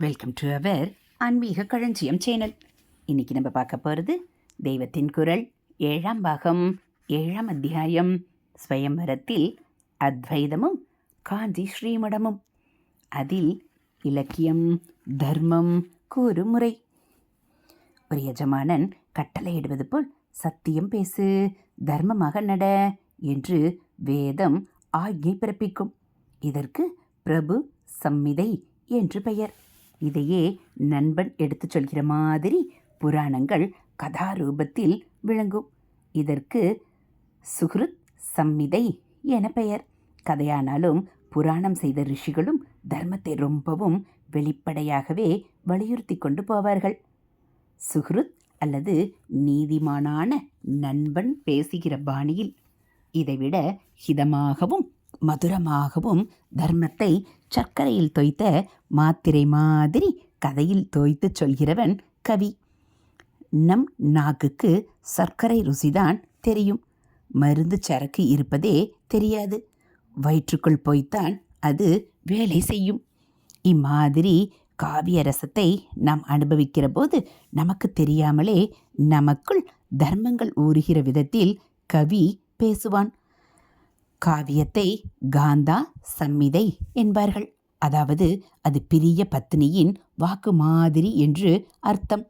Welcome to our ஆன்மீக களஞ்சியம் channel. இன்னைக்கு நம்ம பார்க்க போகிறது தெய்வத்தின் குரல் 7ஆம் பாகம் 7ஆம் அத்தியாயம் ஸ்வயம்வரத்தில் அத்வைதமும் காஞ்சி ஸ்ரீமடமும். அதில் இலக்கியம் தர்மம் கூறும் முறை. ஒரு எஜமானன் கட்டளையிடுவது போல் சத்தியம் பேசு, தர்மமாக நட என்று வேதம் ஆக்ஞை பிறப்பிக்கும். இதற்கு பிரபு சம்மிதை என்று பெயர். இதையே நண்பன் எடுத்துச் சொல்கிற மாதிரி புராணங்கள் கதாரூபத்தில் விளங்கும். இதற்கு சுஹ்ருத் சம்மிதை என பெயர். கதையானாலும் புராணம் செய்த ரிஷிகளும் தர்மத்தை ரொம்பவும் வெளிப்படையாகவே வலியுறுத்தி கொண்டு போவார்கள். சுஹ்ருத் அல்லது நீதிமானான நண்பன் பேசுகிற பாணியில், இதைவிட ஹிதமாகவும் மதுரமாகவும் தர்மத்தை சர்க்கரையில் தோய்த்த மாத்திரை மாதிரி கதையில் தோய்த்து சொல்கிறவன் கவி. நம் நாக்குக்கு சர்க்கரை ருசிதான் தெரியும், மருந்து சரக்கு இருப்பதே தெரியாது. வயிற்றுக்குள் போய்த்தான் அது வேலை செய்யும். இம்மாதிரி காவிய ரசத்தை நாம் அனுபவிக்கிற போது நமக்கு தெரியாமலே நமக்குள் தர்மங்கள் ஊறுகிற விதத்தில் கவி பேசுவான். காவியத்தை காந்தா சம்மிதை என்பார்கள். அதாவது அது பிரிய பத்னியின் வாக்கு மாதிரி என்று அர்த்தம்.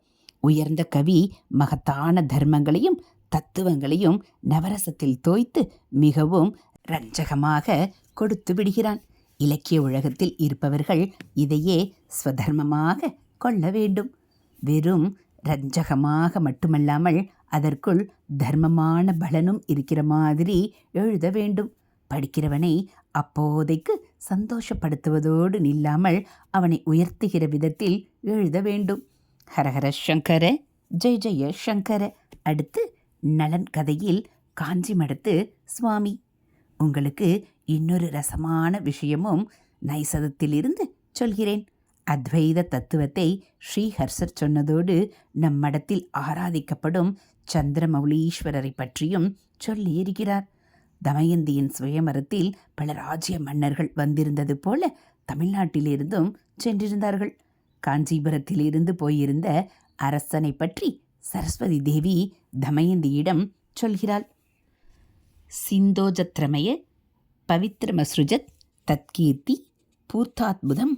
உயர்ந்த கவி மகத்தான தர்மங்களையும் தத்துவங்களையும் நவரசத்தில் தோய்த்து மிகவும் ரஞ்சகமாக கொடுத்து விடுகிறான். இலக்கிய உலகத்தில் இருப்பவர்கள் இதையே ஸ்வதர்மமாக கொள்ள வேண்டும். வெறும் ரஞ்சகமாக மட்டுமல்லாமல் அதற்குள் தர்மமான பலனும் இருக்கிற மாதிரி எழுத வேண்டும். படிக்கிறவனை அப்போதைக்கு சந்தோஷப்படுத்துவதோடு நில்லாமல் அவனை உயர்த்துகிற விதத்தில் எழுத வேண்டும். ஹரஹர சங்கர, ஜெய ஜெய சங்கர. அடுத்து நலன் கதையில் காஞ்சி மடத்து சுவாமி. உங்களுக்கு இன்னொரு ரசமான விஷயமும் நைசதத்திலிருந்து சொல்கிறேன். அத்வைத தத்துவத்தை ஸ்ரீஹர்ஷர் சொன்னதோடு நம் மடத்தில் ஆராதிக்கப்படும் சந்திரமௌலீஸ்வரரை பற்றியும் சொல்லியிருக்கிறார். தமயந்தியின் சுயமரத்தில் பல ராஜ்ய மன்னர்கள் வந்திருந்தது போல தமிழ்நாட்டிலிருந்தும் சென்றிருந்தார்கள். காஞ்சிபுரத்திலிருந்து போயிருந்த அரசனை பற்றி சரஸ்வதி தேவி தமயந்தியிடம் சொல்கிறாள். சிந்தோஜத்ரமய பவித்ரமஸ்ருஜத் தத்கீர்த்தி பூர்த்தாத்புதம்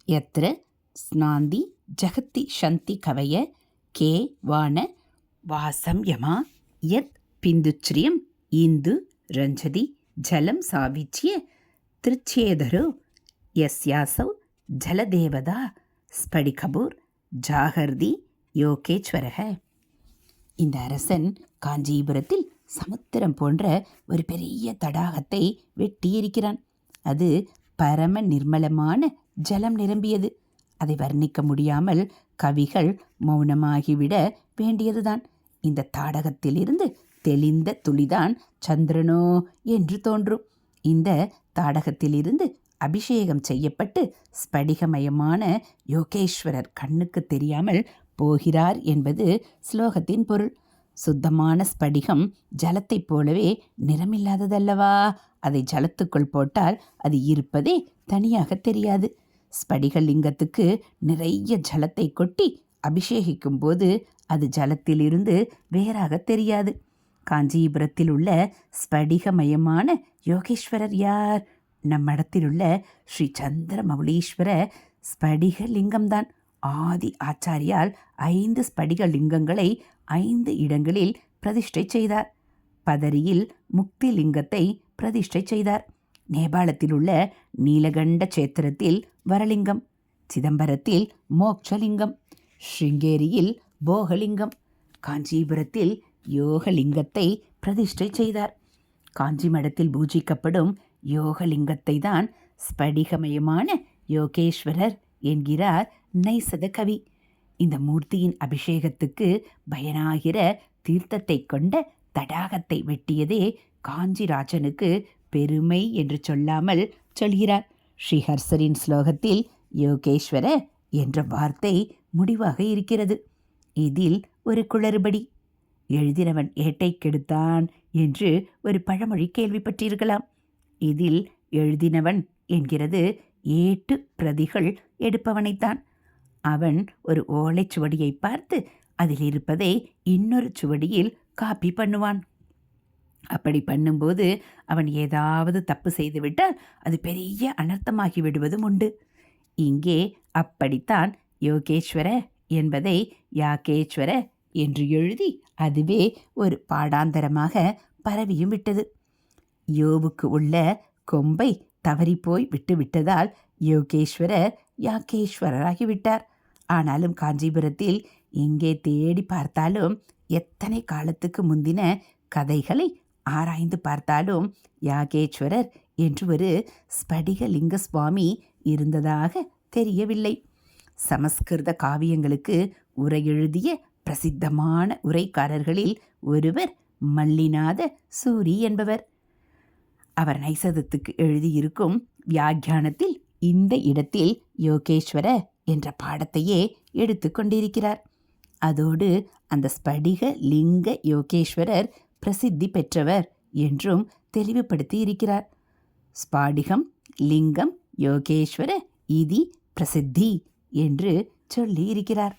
யத்ர ஸ்நாந்தி ஜகத்தி சந்தி கவய கே வான வாசம் யமா யத் பிந்துச்ரியம் இந்து ரஞ்சதி ஜலம் சாவிச்சிய திருச்சேதரோ யஸ்யாசௌ ஜலதேவதா ஸ்படிகபூர் ஜாகர்தி யோகேஸ்வரக. இந்த அரசன் காஞ்சிபுரத்தில் சமுத்திரம் போன்ற ஒரு பெரிய தடாகத்தை வெட்டியிருக்கிறான். அது பரம நிர்மலமான ஜலம் நிரம்பியது. அதை வர்ணிக்க முடியாமல் கவிகள் மௌனமாகிவிட வேண்டியதுதான். இந்த தாடகத்திலிருந்து தெளிந்த துளிதான் சந்திரனோ என்று தோன்றும். இந்த தாடகத்திலிருந்து அபிஷேகம் செய்யப்பட்டு ஸ்படிகமயமான யோகேஸ்வரர் கண்ணுக்கு தெரியாமல் போகிறார் என்பது ஸ்லோகத்தின் பொருள். சுத்தமான ஸ்படிகம் ஜலத்தைப் போலவே நிறமில்லாததல்லவா? அதை ஜலத்துக்குள் போட்டால் அது இருப்பதே தனியாக தெரியாது. ஸ்படிக லிங்கத்துக்கு நிறைய ஜலத்தை கொட்டி அபிஷேகிக்கும் போது அது ஜலத்திலிருந்து வேறாக தெரியாது. காஞ்சிபுரத்தில் உள்ள ஸ்படிகமயமான யோகேஸ்வரர் யார்? நம் மடத்தில் உள்ள ஸ்ரீ சந்திரமௌலீஸ்வர ஸ்படிக லிங்கம்தான். ஆதி ஆச்சாரியால் 5 ஸ்படிக லிங்கங்களை 5 இடங்களில் பிரதிஷ்டை செய்தார். பதரியில் முக்தி லிங்கத்தை பிரதிஷ்டை செய்தார். நேபாளத்தில் உள்ள நீலகண்ட சேத்திரத்தில் வரலிங்கம், சிதம்பரத்தில் மோக்ஷலிங்கம், ஸ்ருங்கேரியில் போகலிங்கம், காஞ்சிபுரத்தில் யோகலிங்கத்தை பிரதிஷ்டை செய்தார். காஞ்சி மடத்தில் பூஜிக்கப்படும் யோகலிங்கத்தை தான் ஸ்படிகமயமான யோகேஸ்வரர் என்கிறார் நைசத கவி. இந்த மூர்த்தியின் அபிஷேகத்துக்கு பயனாகிற தீர்த்தத்தை கொண்ட தடாகத்தை வெட்டியதே காஞ்சிராஜனுக்கு பெருமை என்று சொல்லாமல் சொல்கிறார். ஸ்ரீஹர்ஷரின் ஸ்லோகத்தில் யோகேஸ்வர என்ற வார்த்தை முடிவாக இருக்கிறது. இதில் ஒரு குளறுபடி. எழுதினவன் ஏட்டை கெடுத்தான் என்று ஒரு பழமொழி கேள்விப்பட்டிருக்கலாம். இதில் எழுதினவன் என்கிறது ஏட்டு பிரதிகள் எடுப்பவனைத்தான். அவன் ஒரு ஓலைச்சுவடியை பார்த்து அதில் இருப்பதை இன்னொரு சுவடியில் காப்பி பண்ணுவான். அப்படி பண்ணும்போது அவன் ஏதாவது தப்பு செய்துவிட்டால் அது பெரிய அனர்த்தமாகி விடுவதும் உண்டு. இங்கே அப்படித்தான் யோகேஸ்வர என்பதை யாகேஸ்வர என்று எழுதி அதுவே ஒரு பாடாந்தரமாக பரவியும் விட்டது. யோவுக்கு உள்ள கொம்பை தவறிப்போய் விட்டுவிட்டதால் யோகேஸ்வரர் யாகேஸ்வரராகிவிட்டார். ஆனாலும் காஞ்சிபுரத்தில் எங்கே தேடி பார்த்தாலும், எத்தனை காலத்துக்கு முந்தின கதைகளை ஆராய்ந்து பார்த்தாலும் யாகேஸ்வரர் என்று ஒரு ஸ்படிகலிங்க சுவாமி இருந்ததாக தெரியவில்லை. சமஸ்கிருத காவியங்களுக்கு உரை எழுதிய பிரசித்தமான உரைக்காரர்களில் ஒருவர் மல்லிநாத சூரி என்பவர். அவர் நைசதத்துக்கு எழுதியிருக்கும் வியாக்கியானத்தில் இந்த இடத்தில் யோகேஸ்வர என்ற பாடத்தையே எடுத்துக்கொண்டிருக்கிறார். அதோடு அந்த ஸ்படிக லிங்க யோகேஸ்வரர் பிரசித்தி பெற்றவர் என்றும் தெளிவுபடுத்தி இருக்கிறார். ஸ்பாடிகம் லிங்கம் யோகேஸ்வர இதி பிரசித்தி என்று சொல்லி இருக்கிறார்.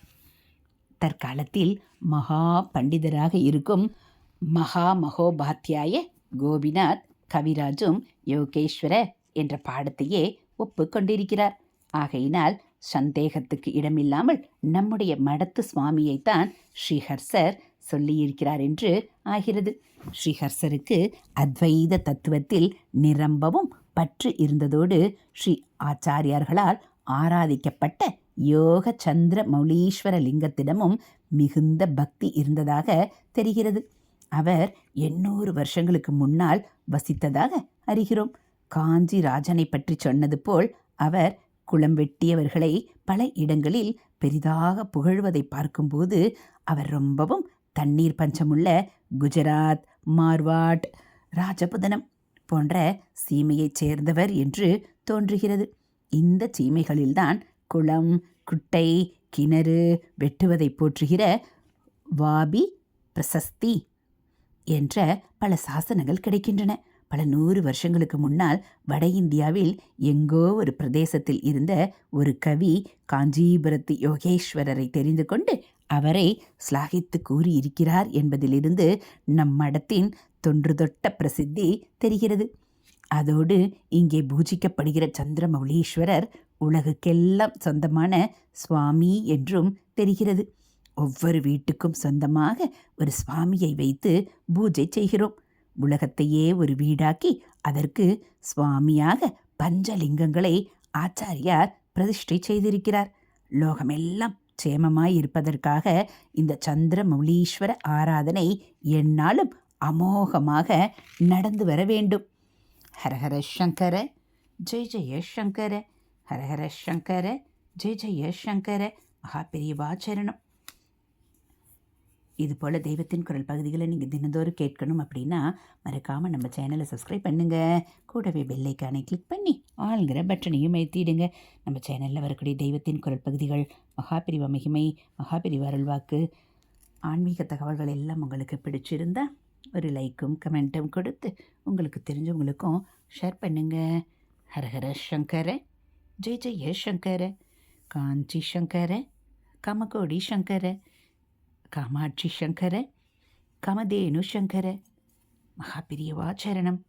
தற்காலத்தில் மகா பண்டிதராக இருக்கும் மகா மகோபாத்தியாய கோபிநாத் கவிராஜும் யோகேஸ்வர என்ற பாடத்தையே ஒப்புக்கொண்டிருக்கிறார். ஆகையினால் சந்தேகத்துக்கு இடமில்லாமல் நம்முடைய மடத்து சுவாமியைத்தான் ஸ்ரீஹர்சர் சொல்லியிருக்கிறார் என்று ஆகிறது. ஸ்ரீஹர்சருக்கு அத்வைத தத்துவத்தில் நிரம்பவும் பற்று இருந்ததோடு ஸ்ரீ ஆச்சாரியார்களால் ஆராதிக்கப்பட்ட யோக சந்திர மௌலீஸ்வர லிங்கத்திடமும் மிகுந்த பக்தி இருந்ததாக தெரிகிறது. அவர் 800 வருஷங்களுக்கு முன்னால் வசித்ததாக அறிகிறோம். காஞ்சி ராஜனை பற்றி சொன்னது போல் அவர் குளம் வெட்டியவர்களை பல இடங்களில் பெரிதாக புகழ்வதை பார்க்கும்போது அவர் ரொம்பவும் தண்ணீர் பஞ்சமுள்ள குஜராத், மார்வாட், ராஜபுதனம் போன்ற சீமையைச் சேர்ந்தவர் என்று தோன்றுகிறது. இந்த சீமைகளில்தான் குளம், குட்டை, கிணறு வெட்டுவதை போற்றுகிற வாபி பிரசஸ்தி என்ற பல சாசனங்கள் கிடைக்கின்றன. பல 100 வருஷங்களுக்கு முன்னால் வட இந்தியாவில் எங்கோ ஒரு பிரதேசத்தில் இருந்த ஒரு கவி காஞ்சிபுரத்து யோகேஸ்வரரை தெரிந்து கொண்டு அவரை ஸ்லாகித்து கூறியிருக்கிறார் என்பதிலிருந்து நம் மடத்தின் தொன்று தொட்ட பிரசித்தி தெரிகிறது. அதோடு இங்கே பூஜிக்கப்படுகிற சந்திரமௌலீஸ்வரர் உலகுக்கெல்லாம் சொந்தமான சுவாமி என்றும் தெரிகிறது. ஒவ்வொரு வீட்டுக்கும் சொந்தமாக ஒரு சுவாமியை வைத்து பூஜை செய்கிறோம். உலகத்தையே ஒரு வீடாக்கி அதற்கு சுவாமியாக பஞ்சலிங்கங்களை ஆச்சாரியார் பிரதிஷ்டை செய்திருக்கிறார். லோகமெல்லாம் சேமமாய் இருப்பதற்காக இந்த சந்திரமௌலீஸ்வர ஆராதனை எந்நாளும் அமோகமாக நடந்து வர வேண்டும். ஹரஹர சங்கர ஜெய ஜெய சங்கர, ஹரஹர சங்கர ஜெய ஜெய சங்கர. மகாபெரியவாச்சரணம். இதுபோல் தெய்வத்தின் குரல் பகுதிகளை நீங்கள் தினந்தோறும் கேட்கணும் அப்படின்னா மறக்காமல் நம்ம சேனலை சப்ஸ்கிரைப் பண்ணுங்கள். கூடவே பெல்லைக்கானை கிளிக் பண்ணி ஆளுங்கிற பட்டனையும் ஏற்றிடுங்க. நம்ம சேனலில் வரக்கூடிய தெய்வத்தின் குரல் பகுதிகள், மகாபிரிவ மகிமை, மகாபிரிவ அருள்வாக்கு, ஆன்மீக தகவல்கள் எல்லாம் உங்களுக்கு பிடிச்சிருந்தா ஒரு லைக்கும் கமெண்ட்டும் கொடுத்து உங்களுக்கு தெரிஞ்சவங்களுக்கும் ஷேர் பண்ணுங்கள். ஹரஹர சங்கர ஜெய ஜெய சங்கர, காஞ்சி சங்கர, கமகோடி சங்கர, காமாட்சி சங்கர, கமதேனு சங்கர. மகாபிரியவாச்சரணம்.